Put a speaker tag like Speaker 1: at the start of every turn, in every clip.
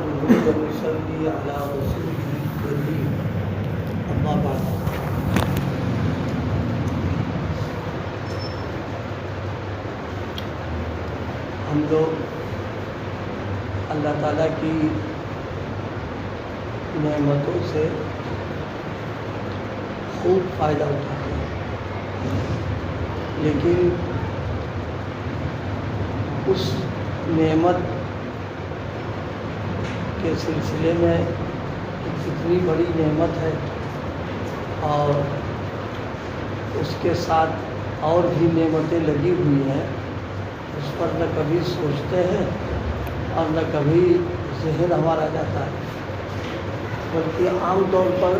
Speaker 1: نحمده ونصلي على رسوله الكريم اما بعد ہم لوگ اللہ تعالیٰ کی نعمتوں سے خوب فائدہ اٹھاتے ہیں، لیکن اس نعمت کے سلسلے میں اتنی بڑی نعمت ہے اور اس کے ساتھ اور بھی نعمتیں لگی ہوئی ہیں، اس پر نہ کبھی سوچتے ہیں اور نہ کبھی ذہن ہمارا جاتا ہے، بلکہ عام طور پر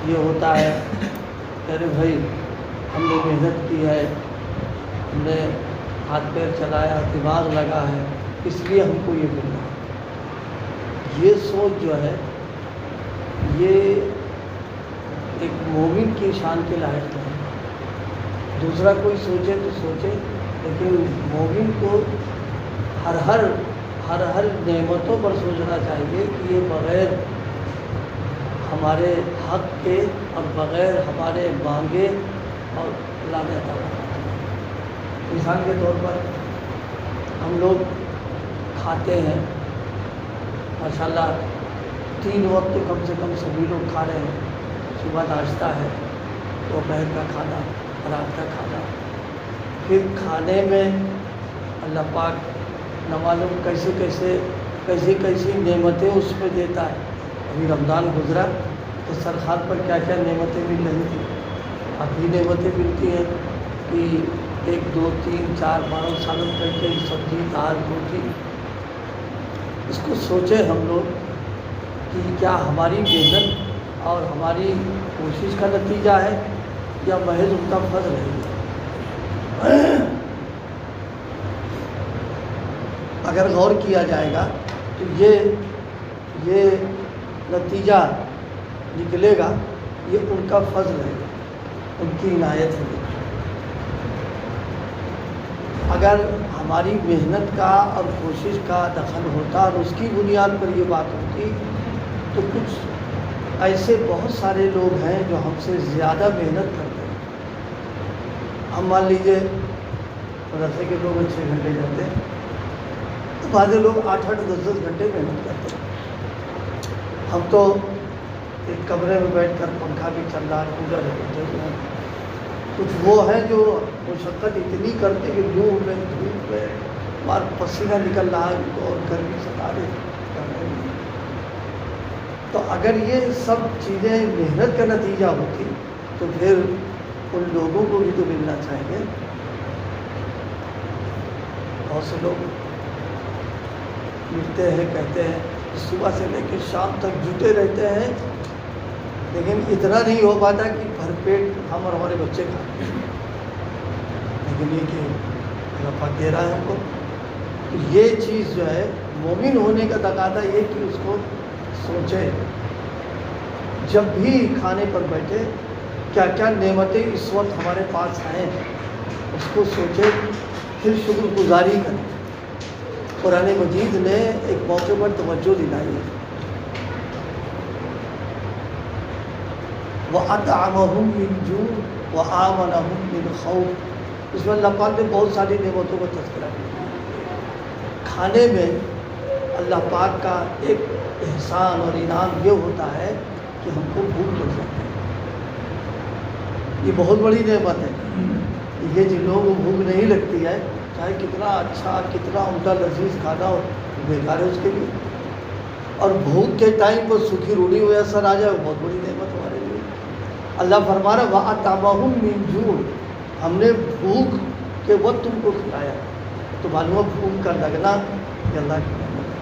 Speaker 1: یہ ہوتا ہے کہ ارے بھائی ہم نے محنت کی ہے، ہم نے ہاتھ پیر چلایا، دماغ لگا ہے، اس لیے ہم کو یہ مل رہا ہے۔ یہ سوچ جو ہے یہ ایک مومن کی شان کے لائق ہے۔ دوسرا کوئی سوچے تو سوچے، لیکن مومن کو ہر نعمتوں پر سوچنا چاہیے کہ یہ بغیر ہمارے حق کے اور بغیر ہمارے مانگے اور اللہ نے عطا فرمایا۔ مثال کے طور پر ہم لوگ کھاتے ہیں، ماشاءاللہ 3 وقت کم سے کم سبھی لوگ کھا رہے ہیں، صبح ناشتہ ہے، دوپہر کا کھانا، رات کا کھانا۔ پھر کھانے میں اللہ پاک نہ معلوم کیسی نعمتیں اس میں دیتا ہے۔ ابھی رمضان گزرا تو سرخان پر کیا کیا نعمتیں مل رہی تھیں، اب بھی نعمتیں ملتی ہیں کہ 1 2 3 4 5 سالوں تک کی سبزی، دال، روٹی۔ اس کو سوچیں ہم لوگ کہ کیا ہماری محنت اور ہماری کوشش کا نتیجہ ہے یا محض ان کا فضل ہے؟ اگر غور کیا جائے گا تو یہ نتیجہ نکلے گا، یہ ان کا فضل ہے، ان کی عنایت ہے۔ اگر ہماری محنت کا اور کوشش کا دخل ہوتا اور اس کی بنیاد پر یہ بات ہوتی تو کچھ ایسے بہت سارے لوگ ہیں جو ہم سے زیادہ محنت کرتے ہیں۔ ہم مان لیجیے مدرسے کے لوگ 6 گھنٹے جاتے ہیں، تو بعض لوگ 8 8 10 10 گھنٹے محنت کرتے ہیں۔ ہم تو ایک کمرے میں بیٹھ کر پنکھا بھی چل رہا ہے، کولر بیٹھے ہوئے ہیں۔ کچھ وہ ہیں جو مشقت اتنی کرتے کہ لو میں دھوپ میں مار پسینہ نکل رہا ہے ان کو اور گرمی ستا رہی ہے۔ تو اگر یہ سب چیزیں محنت کا نتیجہ ہوتی تو پھر ان لوگوں کو بھی تو ملنا چاہیے۔ بہت سے لوگ ملتے ہیں، کہتے ہیں صبح سے لے کے شام تک جٹے رہتے ہیں، لیکن اتنا نہیں ہو پاتا کہ بھر پیٹ ہم اور ہمارے بچے کھائیں، لیکن یہ کہ اللہ پاک دے رہا ہے ہم کو۔ تو یہ چیز جو ہے مومن ہونے کا تقاضا یہ کہ اس کو سوچے، جب بھی کھانے پر بیٹھے کیا کیا نعمتیں اس وقت ہمارے پاس ہیں اس کو سوچے، پھر شکر گزاری کریں۔ قرآن مجید نے ایک موقع پر توجہ دلائی ہے، وَأَطْعَمَهُم مِّن جُوعٍ وَآمَنَهُم مِّنْ خَوْفٍ۔ اس میں اللہ پاک نے بہت ساری نعمتوں کا تذکرہ کیا۔ کھانے میں اللہ پاک کا ایک احسان اور انعام یہ ہوتا ہے کہ ہم کو بھوک لگ جاتی ہے، یہ بہت بڑی نعمت ہے۔ یہ جن لوگوں کو بھوک نہیں لگتی ہے، چاہے کتنا اچھا، کتنا عمدہ لذیذ کھانا ہو، بیکار ہے اس کے لیے۔ اور بھوک کے ٹائم پر سوکھی روٹی میسر آ جائے، وہ بہت بڑی نعمت ہمارے لیے۔ اللہ فرما رہا وَأَطْعَمَهُم مِّن جُوعٍ، ہم نے بھوک کے وقت تم کو کھلایا۔ تو معلوم ہے بھوک کا لگنا یہ اللہ کی نعمت ہے۔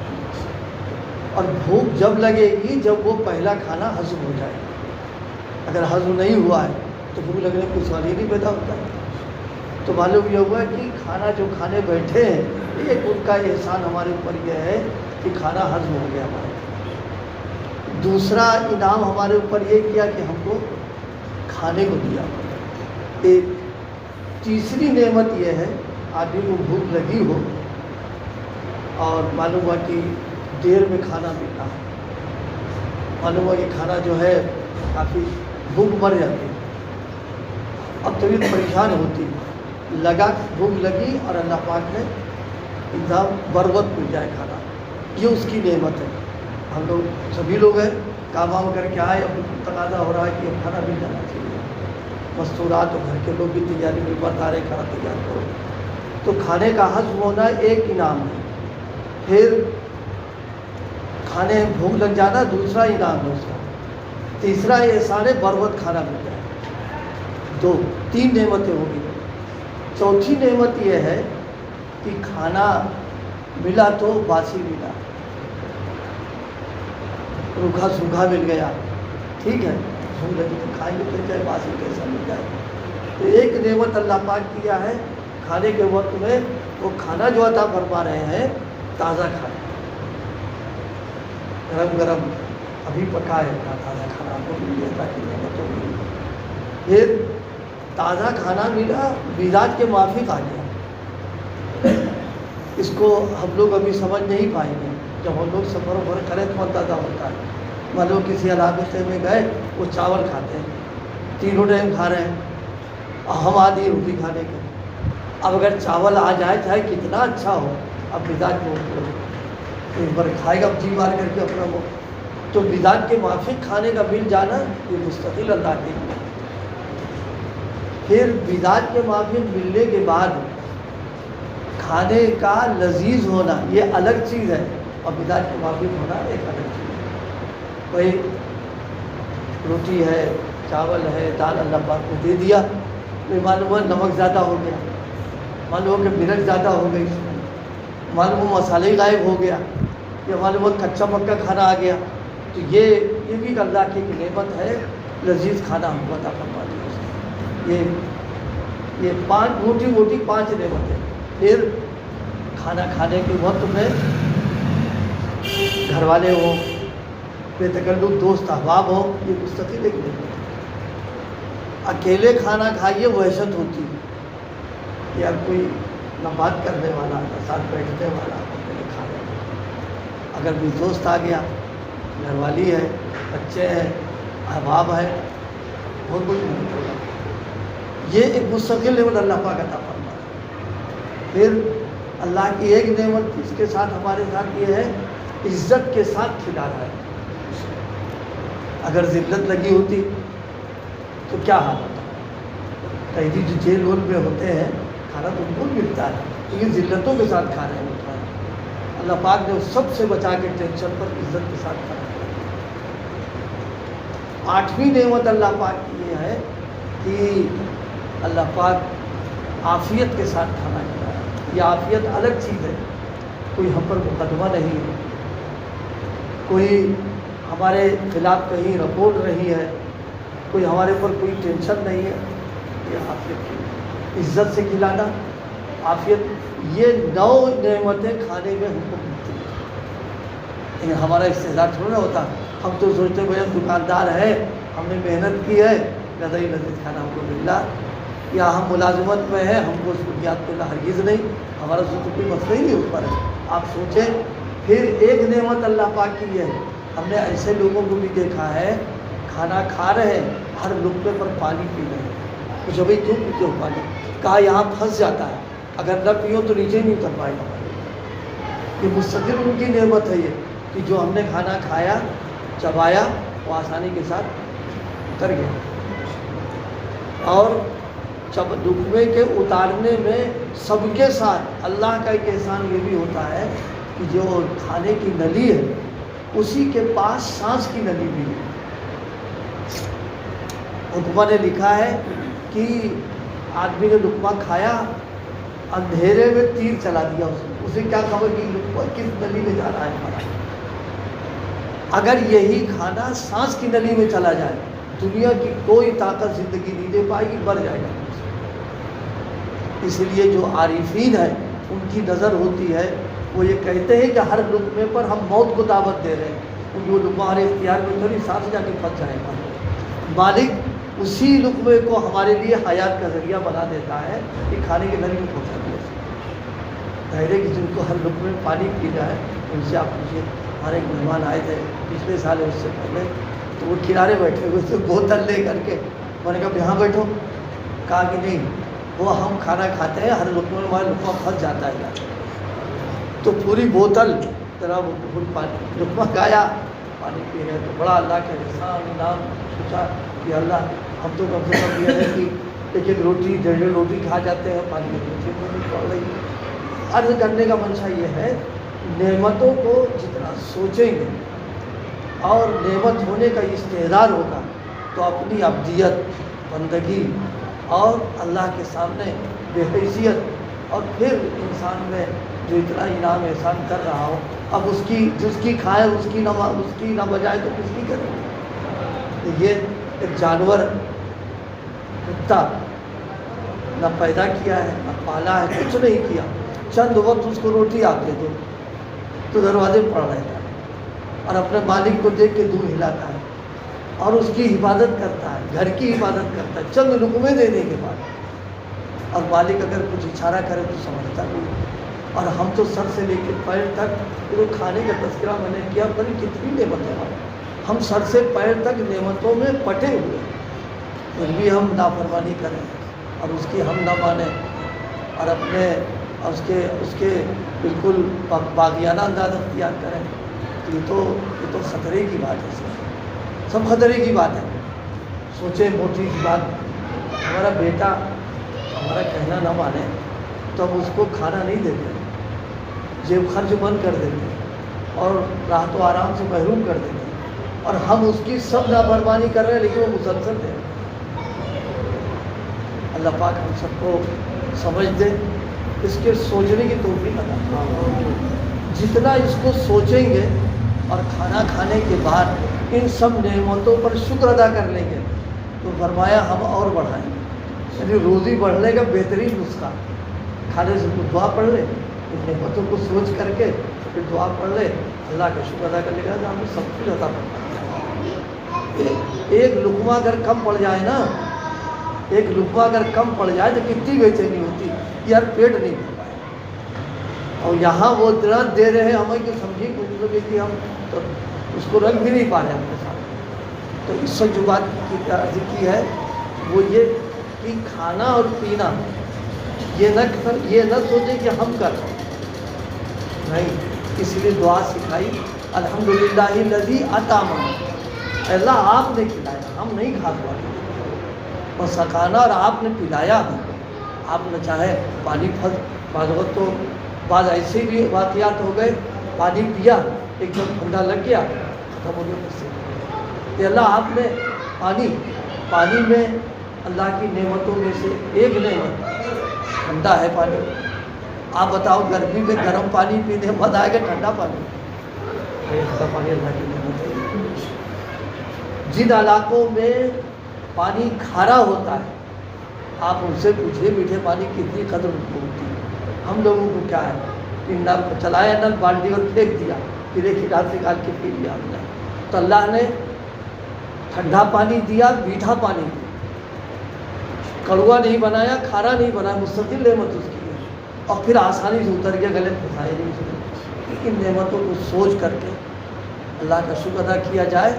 Speaker 1: اور بھوک جب لگے گی جب وہ پہلا کھانا ہضم ہو جائے، اگر ہضم نہیں ہوا ہے تو بھوک لگنے کا کوئی سوال ہی نہیں پیدا ہوتا ہے۔ تو معلوم یہ ہوا کہ کھانا جو کھانے بیٹھے ہیں، ایک ان کا احسان ہمارے اوپر یہ ہے کہ کھانا ہضم ہو گیا ہمارا۔ دوسرا انعام ہمارے اوپر یہ کیا کہ ہم کو کھانے کو دیا۔ ایک تیسری نعمت یہ ہے، آدمی کو بھوک لگی ہو اور معلوم ہوا کہ دیر میں کھانا ملنا، معلوم ہے کہ کھانا جو ہے کافی بھوک مر جاتی ہے، اب طبیعت پریشان ہوتی، لگا بھوک لگی اور اللہ پاک نے انتظام بر وقت مل جائے کھانا، یہ اس کی نعمت ہے۔ ہم لوگ سبھی لوگ ہیں کام وام کر کے آئے، اب تقاضا ہو رہا ہے کہ اب کھانا مل جانا چاہیے، مستورات اور گھر کے لوگ بھی تیاری میں بتا رہے کھانا تیار کرو، تو کھانے کا ہضم ہونا ایک انعام ہے، پھر کھانے بھوک لگ جانا دوسرا انعام ہے اس کا، تیسرا احسان ہے بر وقت کھانا مل جائے، دو تین نعمتیں ہوگی۔ چوتھی نعمت یہ ہے کہ کھانا ملا تو باسی ملا، روکھا سوکھا مل گیا، ٹھیک ہے بھوک لگی تو کھائیں گے، پھر چاہے باسی کیسا مل جائے، تو ایک نعمت اللہ پاک کیا ہے کھانے کے وقت میں، وہ کھانا جو عطا فرما رہے ہیں تازہ کھانا، گرم گرم ابھی پکا ہے تازہ کھانا آپ کو مل جاتا کہ نعمتوں ملی، پھر تازہ کھانا ملا مزاج کے موافق آ گیا، اس کو ہم لوگ ابھی سمجھ نہیں پائیں گے، جب ہم لوگ سفر وفر کریں تو اندازہ ہوتا ہے، مان لو کسی علاقے میں گئے وہ چاول کھاتے ہیں، تینوں ٹائم کھا رہے ہیں، اور ہم آدھی روٹی کھانے کے، اب اگر چاول آ جائے چاہے کتنا اچھا ہو، اب مزاج میں ایک بار کھائے گا جی مار کر کے اپنا وہ، تو مزاج کے موافق کھانے کا مل جانا یہ مستقل اللہ کی، پھر مزاج کے موافق ملنے کے بعد کھانے کا لذیذ ہونا یہ الگ چیز ہے، اور مزاج کے موافق ہونا ایک الگ چیز ہے۔ کوئی روٹی ہے، چاول ہے، دال اللہ پاک کو دے دیا، تو معلوم ہوا نمک زیادہ ہو گیا، معلوم ہو کہ مرچ زیادہ ہو گئی، معلوم ہو مسالے غائب ہو گیا، یا معلوم ہو کچا پکا کھانا آ گیا، تو یہ بھی اللہ کی ایک نعمت ہے، لذیذ کھانا ہم کو عطا فرما دیا، یہ پانچ موٹی موٹی پانچ نعمتیں۔ پھر کھانا کھانے کے وقت میں گھر والے ہوں، بے تکلف دوست احباب ہوں، یہ مستقل ایک نعمت ہے۔ اکیلے کھانا کھائیے وحشت ہوتی ہے، یا کوئی نہ بات کرنے والا نہ ساتھ بیٹھنے والا، اکیلے کھانے، اگر بھی دوست آ گیا، گھر والی ہے، بچے ہیں، احباب ہیں، بہت کچھ نہیں ہوگا، یہ ایک مستقل نعمت اللہ پاک عطا فرما ہے۔ پھر اللہ کی ایک نعمت اس کے ساتھ ہمارے ساتھ یہ ہے، عزت کے ساتھ کھلا رہا ہے، اگر ذلت لگی ہوتی تو کیا حال ہوتا، قیدی جو جیل وول میں ہوتے ہیں کھانا تو ان کو ملتا ہے، تو یہ ذلتوں کے ساتھ کھا رہے ہوتا ہے، اللہ پاک نے سب سے بچا کے ٹینشن پر عزت کے ساتھ کھانا کھایا۔ آٹھویں نعمت اللہ پاک کی یہ ہے کہ اللہ پاک عافیت کے ساتھ کھانا کھلایا، یہ عافیت الگ چیز ہے، کوئی ہم پر مقدمہ نہیں ہے، کوئی ہمارے خلاف کہیں رپورٹ نہیں ہے، کوئی ہمارے پر کوئی ٹینشن نہیں ہے، یہ عافیت کی عزت سے کھلانا، عافیت، یہ 9 نعمتیں کھانے میں ہم کو ملتی ہیں، ہمارا استعداد تھوڑا نہ ہوتا، ہم تو سوچتے بھائی ہم دکاندار ہیں، ہم نے محنت کی ہے، غذائی لذیذ کھانا ہم کو مل رہا، یا ہم ملازمت میں ہیں، ہم کو اس کو یاد کرنا ہرگز نہیں، ہمارا تو کوئی مسئلہ ہی نہیں اس پر ہے۔ آپ سوچیں، پھر ایک نعمت اللہ پاک کی ہے، ہم نے ایسے لوگوں کو بھی دیکھا ہے کھانا کھا رہے ہیں، ہر لقمے پر پانی پی رہے ہیں، کچھ ابھی کیوں پیتے ہو پانی، کہا یہاں پھنس جاتا ہے، اگر نہ پیو تو نیچے نہیں اتر پائے گا، یہ مستقل ان کی نعمت ہے، یہ کہ جو ہم نے کھانا کھایا چبایا وہ آسانی کے ساتھ اتر گیا، اور جب لقمے کے اتارنے میں سب کے ساتھ اللہ کا ایک احسان یہ بھی ہوتا ہے کہ جو کھانے کی نلی ہے اسی کے پاس سانس کی نلی بھی ہے۔ حکمہ نے لکھا ہے کہ آدمی نے لقمہ کھایا، اندھیرے میں تیر چلا دیا، اسے کیا خبر کہ لقمہ کس نلی میں جا رہا ہے ہمارا، اگر یہی کھانا سانس کی نلی میں چلا جائے دنیا کی کوئی طاقت زندگی نہیں دے پائے گی، مر جائے گا۔ اس لیے جو عارفین ہیں ان کی نظر ہوتی ہے، وہ یہ کہتے ہیں کہ ہر لقمے پر ہم موت کو دعوت دے رہے ہیں، جو لقمہ ہمارے اختیار میں تھوڑی سانس جا کے پھنس جائے گا، مالک اسی لقمے کو ہمارے لیے حیات کا ذریعہ بنا دیتا ہے کہ کھانے کے نلی میں پہنچا دیا۔ ظاہر کہ جن کو ہر لقمے میں پانی پینا ہے ان سے آپ پوچھیے. ہمارے ایک مہمان آئے تھے پچھلے سال اس سے پہلے, تو وہ کنارے بیٹھے ہوئے تھے بوتل لے کر کے. میں نے کہا یہاں بیٹھو, کہا کہ نہیں وہ ہم کھانا کھاتے ہیں ہر لقمے میں ہمارا لقمہ پھنس جاتا ہے. تو پوری بوتل ذرا پانی لقمہ کھایا پانی پی رہے. تو بڑا اللہ کے احسان انعام سوچا کہ اللہ ہم تو کم سے کم یہ ہے کہ ایک ایک روٹی 1.5 روٹی کھا جاتے ہیں, پانی کی روٹی نہیں پڑ رہی. عرض کرنے کا منشا یہ ہے نعمتوں کو جتنا سوچیں گے اور نعمت ہونے کا استحضار ہوگا تو اپنی عبدیت بندگی اور اللہ کے سامنے بے حیثیت, اور پھر انسان میں جو اتنا انعام احسان کر رہا ہو اب اس کی جس کی کھائے اس کی نہ بجائے تو کس کی کریں گے. یہ ایک جانور کتا نہ پیدا کیا ہے نہ پالا ہے, کچھ نہیں کیا, چند وقت اس کو روٹی آپ دے دو تو دروازے پڑ رہتا ہے اور اپنے مالک کو دیکھ کے دودھ ہلاتا ہے اور اس کی حفاظت کرتا ہے, گھر کی حفاظت کرتا ہے چند لقمے دینے کے بعد. اور مالک اگر کچھ اشارہ کرے تو سمجھتا نہیں. اور ہم تو سر سے لے کے پیر تک جو کھانے کا تذکرہ میں نے کیا بڑی کتنی نعمتیں, ہم سر سے پیر تک نعمتوں میں پٹے ہوئے, پھر بھی ہم نافرمانی کریں اور اس کی ہم نہ مانیں اور اپنے اس کے بالکل باغیانہ انداز اختیار کریں. تو یہ تو خطرے کی بات ہے, سب خطرے کی بات ہے. سوچیں موٹی سی بات, ہمارا بیٹا ہمارا کہنا نہ مانے تو ہم اس کو کھانا نہیں دیتے, جیب خرچ بند کر دیتے اور راحت و آرام سے محروم کر دیتے, اور ہم اس کی سب نافرمانی کر رہے ہیں لیکن وہ مسلسل ہے. اللہ پاک ہم سب کو سمجھ دے, اس کے سوچنے کی توفیق عطا فرمائے. جتنا اس کو سوچیں گے اور کھانا کھانے کے بعد ان سب نعمتوں پر شکر ادا کر لیں گے تو فرمایا ہم اور بڑھائیں گے. یعنی روزی بڑھنے کا بہترین نسخہ, کھانے سے کچھ دعا پڑھ لے, ان نعمتوں کو سوچ کر کے پھر دعا پڑھ لے, اللہ کا شکر ادا کر لے گا. ہمیں سب کچھ عطا فرمائے. ایک لقمہ اگر کم پڑ جائے نا, ایک لقمہ اگر کم پڑ جائے تو کتنی بے چینی ہوتی, یار پیٹ نہیں بھر پائے. اور یہاں وہ اتنا دے رہے ہیں ہمیں کہ سمجھیے کہ ہم تو اس کو رکھ بھی نہیں پا رہے اپنے ساتھ. تو اس سے جو بات کی ہے وہ یہ کہ کھانا اور پینا یہ نہ سوچیں کہ ہم کر رہے ہیں, نہیں. اس لیے دعا سکھائی الحمدللہ الذی اطعمنا, اللہ آپ نے کھلایا, ہم نہیں کھا پاتے, اور سکھانا اور آپ نے پلایا. آپ نے چاہے پانی بعض وقت تو بعض ایسے بھی واقعات ہو گئے, پانی پیا ایک دم ٹھنڈا لگ گیا ختم ہو گیا اس سے. کہ اللہ آپ نے پانی میں اللہ کی نعمتوں میں سے ایک نعمت ٹھنڈا ہے پانی. آپ بتاؤ گرمی میں گرم پانی پینے مزہ آئے گا ٹھنڈا پانی؟ ٹھنڈا پانی اللہ کی نعمت ہے. جن علاقوں میں پانی کھارا ہوتا ہے آپ ان سے پوچھیے میٹھے پانی کتنی قدر ہوتی ہے. ہم لوگوں کو کیا ہے کہ نل چلایا, نل بالٹی اور پھینک دیا, پھر ایک ہٹار سے نکال کے پی لیا ہم نے. تو اللہ نے ٹھنڈا پانی دیا, میٹھا پانی دیا, کڑوا نہیں بنایا, کھارا نہیں بنایا, مستقل نعمت اس کی ہے. اور پھر آسانی سے اتر گیا, گلے پھنسائے نہیں. ان نعمتوں کو سوچ کر کے اللہ کا شکر ادا کیا جائے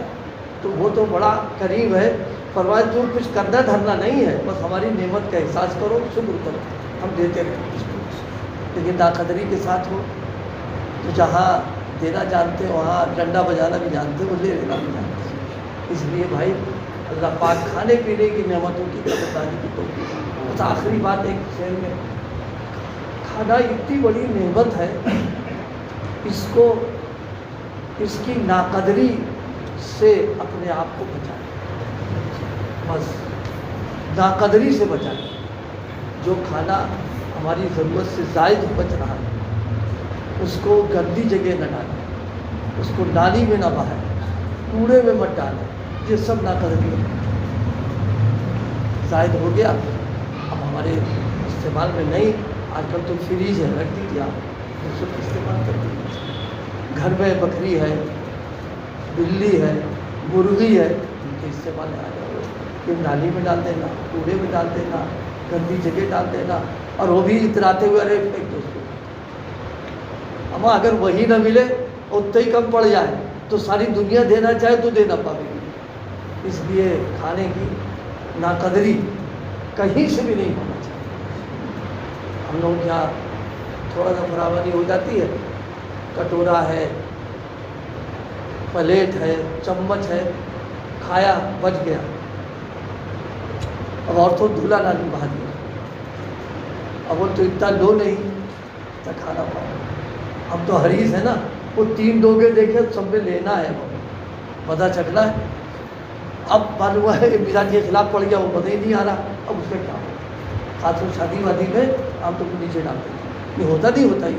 Speaker 1: تو وہ تو بڑا قریب ہے. فرمایا تو کچھ کرنا دھرنا نہیں ہے, بس ہماری نعمت کا احساس کرو, شکر کرو, ہم دیتے رہے. لیکن ناقدری کے ساتھ ہو تو جہاں دینا جانتے وہاں ڈنڈا بجانا بھی جانتے, وہ لے لینا بھی جانتے. اس لیے بھائی اللہ پاک کھانے پینے کی نعمتوں کی قدردانی کی توفیق. بس آخری بات ایک شعر میں, کھانا اتنی بڑی نعمت ہے, اس کی ناقدری سے اپنے آپ کو بچائیں, بس ناقدری سے بچائیں. جو کھانا ہماری ضرورت سے زائد بچ رہا ہے اس کو گندی جگہ نہ ڈالیں, اس کو نالی میں نہ بہائیں, کوڑے میں مت ڈالیں. یہ سب ناقدری ہے. زائد ہو گیا اب ہمارے استعمال میں نہیں. آج کل تو فریج ہے, رکھ دیجیے آپ, اس کو استعمال کر دیجیے. گھر میں بکری ہے, بلی ہے, مرغی ہے, ان کے استعمال میں آ جائے. یہ نالی میں ڈال دینا, کوڑے میں ڈال دینا, گندی جگہ ڈال دینا, اور وہ بھی اتراتے ہوئے ارے پھینک دو اس کو. اما اگر وہی نہ ملے اور اتنا ہی کم پڑ جائے تو ساری دنیا دینا چاہے تو دے نہ پائے گی. اس لیے کھانے کی ناقدری کہیں سے بھی نہیں ہونا چاہیے. ہم لوگ یہاں تھوڑا سا فراوانی ہو جاتی ہے، کٹورا ہے، پلیٹ ہے، چمچ ہے، کھایا بچ گیا، اب عورتوں دھلا نہ نبھا دیا، اب وہ تو اتنا لو نہیں اتنا کھانا پاؤ. اب تو حریص ہے نا، وہ 3 ڈوگے دیکھے سب میں لینا ہے، وہ مزہ چکھنا ہے. اب معلوم ہوا ہے مزاج کے خلاف پڑ گیا، وہ مزہ ہی نہیں آ رہا، اب اس کا کیا ہو. خاص طور شادی وادی میں ہم تو نیچے ڈالتے ہیں، یہ ہوتا نہیں ہوتا ہی،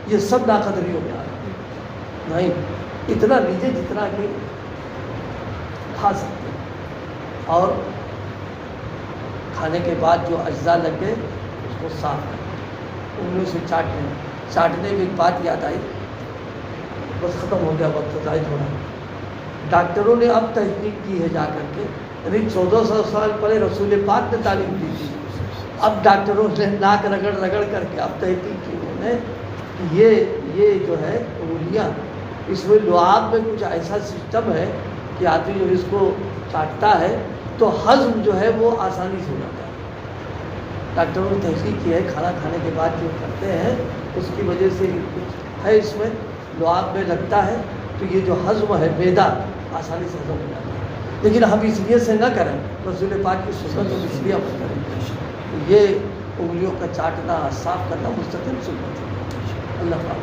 Speaker 1: یہ سب ناقدریوں میں آ رہا ہے. نہیں، اتنا لیجیے جتنا کہ کھا سکتے ہیں، اور کھانے کے بعد جو اجزاء لگے اس کو صاف کریں، انگلیوں سے چاٹنے میں ایک بات یاد آئی، بس ختم ہو گیا وقت زائد ہو رہا. ڈاکٹروں نے اب تحقیق کی ہے جا کر کے، یعنی 1400 سال پہلے رسول پاک نے تعلیم دی تھی، اب ڈاکٹروں نے ناک رگڑ رگڑ کر کے اب تحقیق کی انہوں نے کہ یہ جو ہے انگلیاں، اس میں لعاب میں کچھ ایسا سسٹم ہے کہ آدمی جو اس کو چاٹتا ہے تو ہضم جو ہے وہ آسانی سے ہو جاتا ہے. ڈاکٹروں نے تحقیق کی ہے، کھانا کھانے کے بعد جو کرتے ہیں اس کی وجہ سے کچھ ہے اس میں لعاب میں لگتا ہے، تو یہ جو ہضم ہے معدہ آسانی سے ہضم ہو جاتا ہے. لیکن ہم اس لیے سے نہ کریں، رسول پاک کی سنت اور اس لیے عمل کریں. یہ انگلیوں کا چاٹنا، صاف کرنا مستقل سنت ہے. اللہ پاک